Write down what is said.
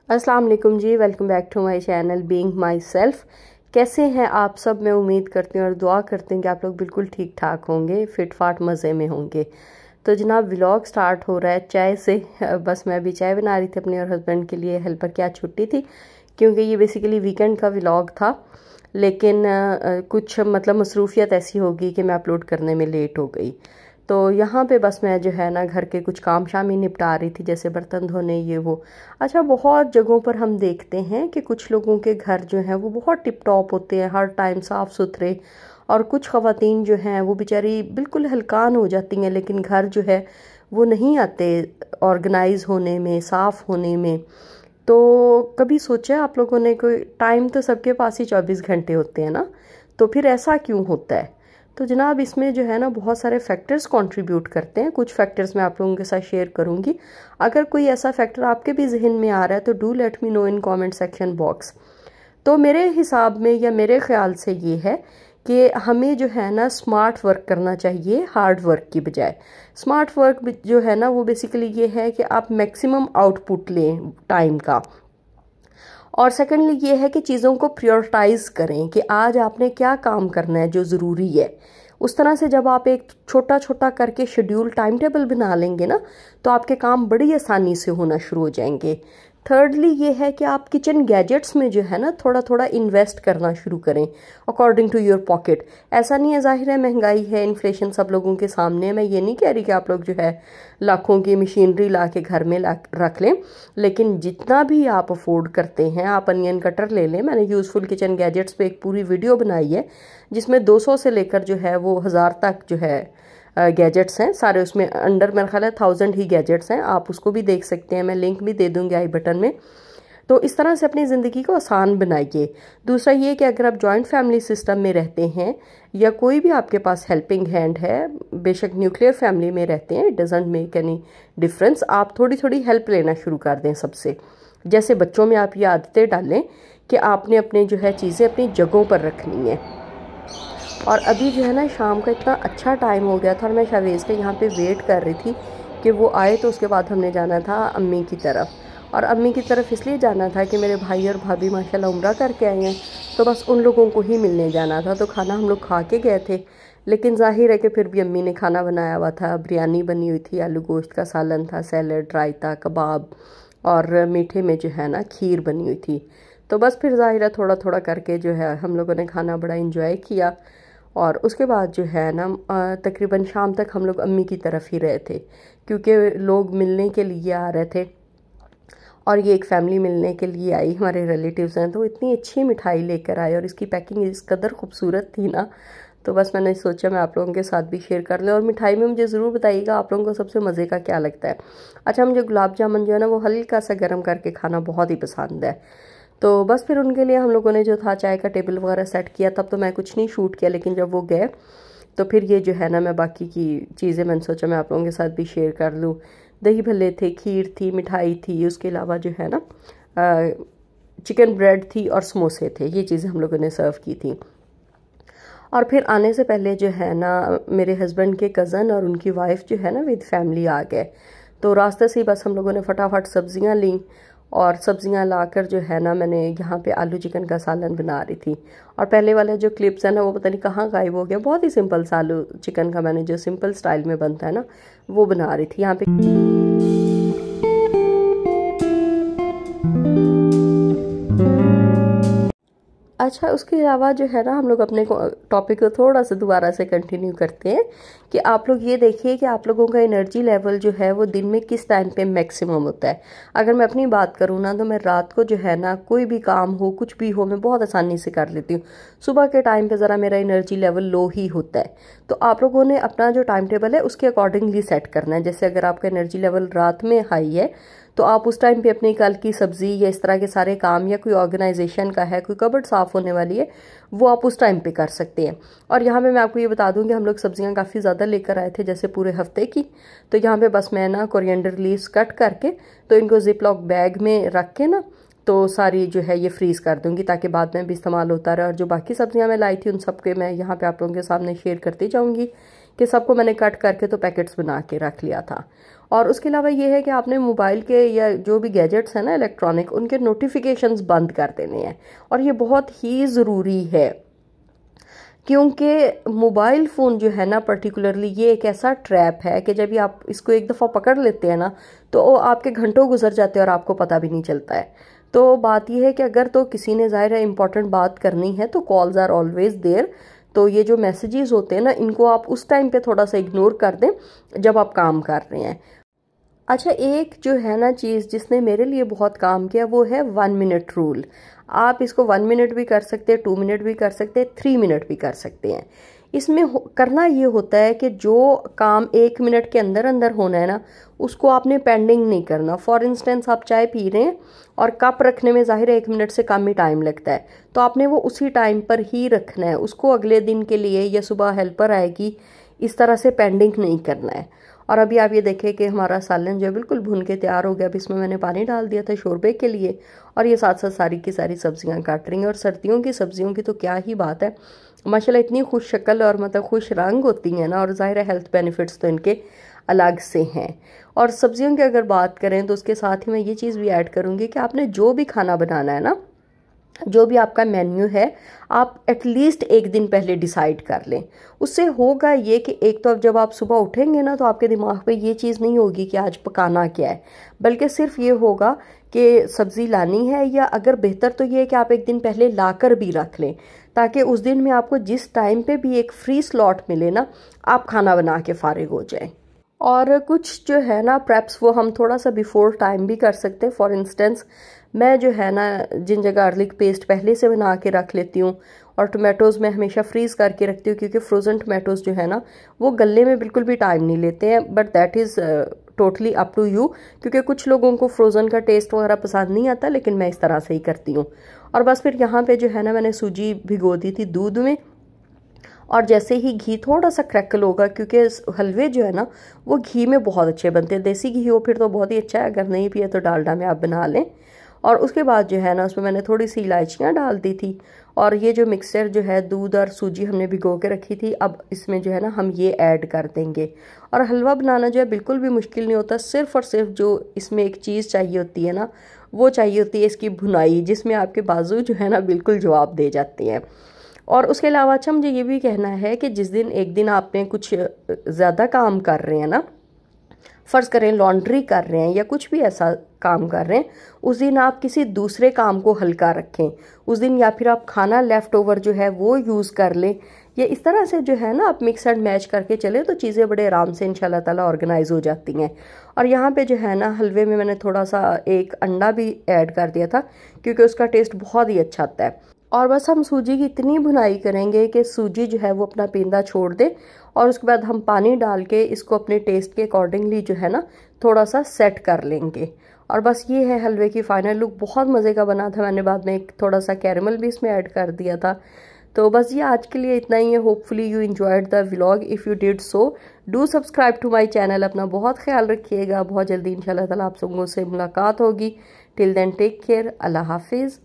अस्सलाम वालेकुम जी, welcome back to my channel being myself. कैसे हैं आप सब? मैं उम्मीद करती हूँ और दुआ करती हूँ कि आप लोग बिल्कुल ठीक ठाक होंगे, फिट फाट मज़े में होंगे। तो जनाब व्लॉग स्टार्ट हो रहा है चाय से। बस मैं अभी चाय बना रही थी अपने और हस्बैंड के लिए। हेल्पर की आज छुट्टी थी क्योंकि ये बेसिकली वीकेंड का व्लॉग था, लेकिन कुछ मतलब मसरूफियत ऐसी होगी कि मैं अपलोड करने में लेट हो गई। तो यहाँ पे बस मैं जो है ना घर के कुछ काम शाम ही निपटा रही थी, जैसे बर्तन धोने ये वो। अच्छा, बहुत जगहों पर हम देखते हैं कि कुछ लोगों के घर जो हैं वो बहुत टिप टॉप होते हैं, हर टाइम साफ़ सुथरे, और कुछ ख़वातीन जो हैं वो बेचारी बिल्कुल हलकान हो जाती हैं, लेकिन घर जो है वो नहीं आते ऑर्गेनाइज होने में, साफ़ होने में। तो कभी सोचा आप लोगों ने? कोई टाइम तो सबके पास ही 24 घंटे होते हैं ना, तो फिर ऐसा क्यों होता है? तो जनाब इसमें जो है ना बहुत सारे फैक्टर्स कंट्रीब्यूट करते हैं। कुछ फैक्टर्स मैं आप लोगों के साथ शेयर करूंगी। अगर कोई ऐसा फैक्टर आपके भी जहन में आ रहा है तो do let me know in comment section box. तो मेरे हिसाब में या मेरे ख्याल से ये है कि हमें जो है ना स्मार्ट वर्क करना चाहिए हार्ड वर्क की बजाय। स्मार्ट वर्क जो है ना वो बेसिकली ये है कि आप मैक्सिमम आउटपुट लें टाइम का, और सेकेंडली ये है कि चीज़ों को प्रायोरिटाइज करें कि आज आपने क्या काम करना है जो ज़रूरी है। उस तरह से जब आप एक छोटा छोटा करके शेड्यूल टाइम टेबल बना लेंगे ना, तो आपके काम बड़ी आसानी से होना शुरू हो जाएंगे। थर्डली ये है कि आप किचन गैजेट्स में जो है ना थोड़ा थोड़ा इन्वेस्ट करना शुरू करें अकॉर्डिंग टू योर पॉकेट। ऐसा नहीं है, जाहिर है महंगाई है, इन्फ्लेशन सब लोगों के सामने है। मैं ये नहीं कह रही कि आप लोग जो है लाखों की मशीनरी ला के घर में रख लें, लेकिन जितना भी आप अफोर्ड करते हैं, आप अनियन कटर ले लें। मैंने यूज़फुल किचन गैजेट्स पे एक पूरी वीडियो बनाई है जिसमें 200 से लेकर जो है वो 1000 तक जो है गैजेट्स हैं सारे। उसमें अंडर मेरा ख्याल है 1000 ही गैजेट्स हैं। आप उसको भी देख सकते हैं, मैं लिंक भी दे दूंगी आई बटन में। तो इस तरह से अपनी ज़िंदगी को आसान बनाइए। दूसरा ये कि अगर आप जॉइंट फैमिली सिस्टम में रहते हैं या कोई भी आपके पास हेल्पिंग हैंड है, बेशक न्यूक्लियर फैमिली में रहते हैं, it doesn't make any difference, आप थोड़ी थोड़ी हेल्प लेना शुरू कर दें सबसे। जैसे बच्चों में आप ये आदतें डालें कि आपने अपने जो है चीज़ें अपनी जगहों पर रखनी है। और अभी जो है ना शाम का इतना अच्छा टाइम हो गया था और मैं शावेज़ के यहाँ पे वेट कर रही थी कि वो आए। तो उसके बाद हमने जाना था अम्मी की तरफ, और अम्मी की तरफ इसलिए जाना था कि मेरे भाई और भाभी माशाल्लाह उम्रा करके आए हैं, तो बस उन लोगों को ही मिलने जाना था। तो खाना हम लोग खा के गए थे, लेकिन जाहिर है कि फिर भी अम्मी ने खाना बनाया हुआ था। बिरयानी बनी हुई थी, आलू गोश्त का सालन था, सैलड, रायता, कबाब, और मीठे में जो है ना खीर बनी हुई थी। तो बस फिर जाहिर है थोड़ा थोड़ा करके जो है हम लोगों ने खाना बड़ा इंजॉय किया। और उसके बाद जो है ना तकरीबन शाम तक हम लोग अम्मी की तरफ ही रहे थे, क्योंकि लोग मिलने के लिए आ रहे थे और ये एक फैमिली मिलने के लिए आई, हमारे रिलेटिव्स हैं। तो इतनी अच्छी मिठाई लेकर आए और इसकी पैकिंग इस कदर खूबसूरत थी ना, तो बस मैंने सोचा मैं आप लोगों के साथ भी शेयर कर लें। और मिठाई में मुझे ज़रूर बताइएगा आप लोगों को सबसे मज़े का क्या लगता है। अच्छा, मुझे गुलाब जामुन जो है ना वो हल्का सा गर्म करके खाना बहुत ही पसंद है। तो बस फिर उनके लिए हम लोगों ने जो था चाय का टेबल वगैरह सेट किया। तब तो मैं कुछ नहीं शूट किया, लेकिन जब वो गए तो फिर ये जो है ना मैं बाकी की चीज़ें मैंने सोचा मैं आप लोगों के साथ भी शेयर कर लूँ। दही भल्ले थे, खीर थी, मिठाई थी, उसके अलावा जो है ना चिकन ब्रेड थी और समोसे थे। ये चीज़ें हम लोगों ने सर्व की थी। और फिर आने से पहले जो है ना मेरे हस्बैंड के कज़न और उनकी वाइफ जो है ना विद फैमिली आ गए। तो रास्ते से ही बस हम लोगों ने फटाफट सब्जियां ली, और सब्जियां लाकर जो है ना मैंने यहाँ पे आलू चिकन का सालन बना रही थी। और पहले वाले जो क्लिप्स है ना वो पता नहीं कहाँ गायब हो गया। बहुत ही सिंपल सा आलू चिकन का मैंने जो सिंपल स्टाइल में बनता है ना वो बना रही थी यहाँ पे। अच्छा, उसके अलावा जो है ना हम लोग अपने टॉपिक को थोड़ा सा दोबारा से कंटिन्यू करते हैं कि आप लोग ये देखिए कि आप लोगों का एनर्जी लेवल जो है वो दिन में किस टाइम पे मैक्सिमम होता है। अगर मैं अपनी बात करूँ ना तो मैं रात को जो है ना कोई भी काम हो कुछ भी हो मैं बहुत आसानी से कर लेती हूँ। सुबह के टाइम पे ज़रा मेरा एनर्जी लेवल लो ही होता है। तो आप लोगों ने अपना जो टाइम टेबल है उसके अकॉर्डिंगली सेट करना है। जैसे अगर आपका एनर्जी लेवल रात में हाई है तो आप उस टाइम पे अपनी कल की सब्जी या इस तरह के सारे काम, या कोई ऑर्गेनाइजेशन का है, कोई कबर्ड साफ़ होने वाली है, वो आप उस टाइम पे कर सकते हैं। और यहाँ पे मैं आपको ये बता दूँ कि हम लोग सब्जियाँ काफ़ी ज़्यादा लेकर आए थे, जैसे पूरे हफ्ते की। तो यहाँ पे बस मैं ना कोरिएंडर लीव्स कट करके तो इनको जिप लॉक बैग में रख के ना तो सारी जो है ये फ्रीज़ कर दूँगी ताकि बाद में भी इस्तेमाल होता रहे। और जो बाकी सब्जियाँ मैं लाई थी उन सब के मैं यहाँ पे आप लोगों के सामने शेयर करती जाऊँगी कि सबको मैंने कट करके तो पैकेट्स बना के रख लिया था। और उसके अलावा ये है कि आपने मोबाइल के या जो भी गैजेट्स हैं ना इलेक्ट्रॉनिक, उनके नोटिफिकेशंस बंद कर देने हैं। और ये बहुत ही ज़रूरी है, क्योंकि मोबाइल फ़ोन जो है ना पर्टिकुलरली ये एक ऐसा ट्रैप है कि जब भी आप इसको एक दफ़ा पकड़ लेते हैं ना तो वो आपके घंटों गुजर जाते हैं और आपको पता भी नहीं चलता है। तो बात यह है कि अगर तो किसी ने ज़ाहिर है इंपॉर्टेंट बात करनी है तो कॉल्स आर ऑलवेज देयर। तो ये जो मैसेजेस होते हैं ना इनको आप उस टाइम पे थोड़ा सा इग्नोर कर दें जब आप काम कर रहे हैं। अच्छा, एक जो है ना चीज़ जिसने मेरे लिए बहुत काम किया वो है 1 मिनट रूल। आप इसको 1 मिनट भी कर सकते हैं, 2 मिनट भी कर सकते हैं, 3 मिनट भी कर सकते हैं। इसमें करना ये होता है कि जो काम 1 मिनट के अंदर अंदर होना है ना उसको आपने पेंडिंग नहीं करना। फॉर इंस्टेंस आप चाय पी रहे हैं और कप रखने में ज़ाहिर है 1 मिनट से कम ही टाइम लगता है, तो आपने वो उसी टाइम पर ही रखना है, उसको अगले दिन के लिए या सुबह हेल्पर आएगी इस तरह से पेंडिंग नहीं करना है। और अभी आप ये देखें कि हमारा सालन जो है बिल्कुल भुन के तैयार हो गया। अब इसमें मैंने पानी डाल दिया था शोरबे के लिए, और ये साथ साथ सारी की सारी सब्जियां काट रही हैं। और सर्दियों की सब्जियों की तो क्या ही बात है, माशाल्लाह इतनी खुश शक्ल और मतलब खुश रंग होती हैं ना, और ज़ाहिर है हेल्थ बेनिफिट्स तो इनके अलग से हैं। और सब्जियों की अगर बात करें तो उसके साथ ही मैं ये चीज़ भी ऐड करूँगी कि आपने जो भी खाना बनाना है ना, जो भी आपका मेन्यू है, आप एटलीस्ट एक दिन पहले डिसाइड कर लें। उससे होगा ये कि एक तो अब जब आप सुबह उठेंगे ना तो आपके दिमाग पे ये चीज़ नहीं होगी कि आज पकाना क्या है, बल्कि सिर्फ ये होगा कि सब्ज़ी लानी है, या अगर बेहतर तो ये है कि आप एक दिन पहले लाकर भी रख लें, ताकि उस दिन में आपको जिस टाइम पे भी एक फ्री स्लॉट मिले ना, आप खाना बना के फारिग हो जाएं। और कुछ जो है ना प्रेप्स वो हम थोड़ा सा बिफोर टाइम भी कर सकते हैं। फॉर इंस्टेंस मैं जो है ना जिंजर गार्लिक पेस्ट पहले से बना के रख लेती हूँ, और टोमेटोज़ मैं हमेशा फ्रीज़ करके रखती हूँ, क्योंकि फ्रोज़न टोमेटोज़ जो है ना वो गलने में बिल्कुल भी टाइम नहीं लेते हैं। But that is totally up to you, क्योंकि कुछ लोगों को फ्रोज़न का टेस्ट वगैरह पसंद नहीं आता, लेकिन मैं इस तरह से ही करती हूँ। और बस फिर यहाँ पे जो है ना मैंने सूजी भिगो दी थी दूध में, और जैसे ही घी थोड़ा सा क्रैकल होगा, क्योंकि हलवे जो है ना वो घी में बहुत अच्छे बनते हैं, देसी घी हो फिर तो बहुत ही अच्छा है, अगर नहीं पिए तो डालडा में आप बना लें। और उसके बाद जो है ना उसमें मैंने थोड़ी सी इलायचियाँ डाल दी थी, और ये जो मिक्सचर जो है दूध और सूजी हमने भिगो के रखी थी, अब इसमें जो है ना हम ये ऐड कर देंगे। और हलवा बनाना जो है बिल्कुल भी मुश्किल नहीं होता, सिर्फ और सिर्फ जो इसमें एक चीज़ चाहिए होती है ना वो चाहिए होती है इसकी भुनाई, जिसमें आपके बाजू जो है ना बिल्कुल जवाब दे जाती हैं। और उसके अलावा अच्छा मुझे ये भी कहना है कि जिस दिन एक दिन आपने कुछ ज़्यादा काम कर रहे हैं ना, फ़र्ज़ करें लॉन्ड्री कर रहे हैं या कुछ भी ऐसा काम कर रहे हैं, उस दिन आप किसी दूसरे काम को हल्का रखें उस दिन, या फिर आप खाना लेफ़्ट ओवर जो है वो यूज़ कर लें। ये इस तरह से जो है ना आप मिक्स एंड मैच करके चले तो चीज़ें बड़े आराम से इंशाल्लाह ताला ऑर्गेनाइज हो जाती हैं। और यहाँ पे जो है ना हलवे में मैंने थोड़ा सा एक अंडा भी ऐड कर दिया था, क्योंकि उसका टेस्ट बहुत ही अच्छा आता है। और बस हम सूजी की इतनी भुनाई करेंगे कि सूजी जो है वो अपना पेंदा छोड़ दे, और उसके बाद हम पानी डाल के इसको अपने टेस्ट के अकॉर्डिंगली जो है ना थोड़ा सा सेट कर लेंगे। और बस ये है हलवे की फाइनल लुक। बहुत मज़े का बना था, मैंने बाद में एक थोड़ा सा कैरेमल भी इसमें ऐड कर दिया था। तो बस ये आज के लिए इतना ही है। Hopefully you enjoyed the vlog. If you did so do subscribe to my channel. अपना बहुत ख्याल रखिएगा। बहुत जल्दी इंशाल्लाह ताला आप सबों से मुलाकात होगी। Till then take care. अल्लाह हाफिज़।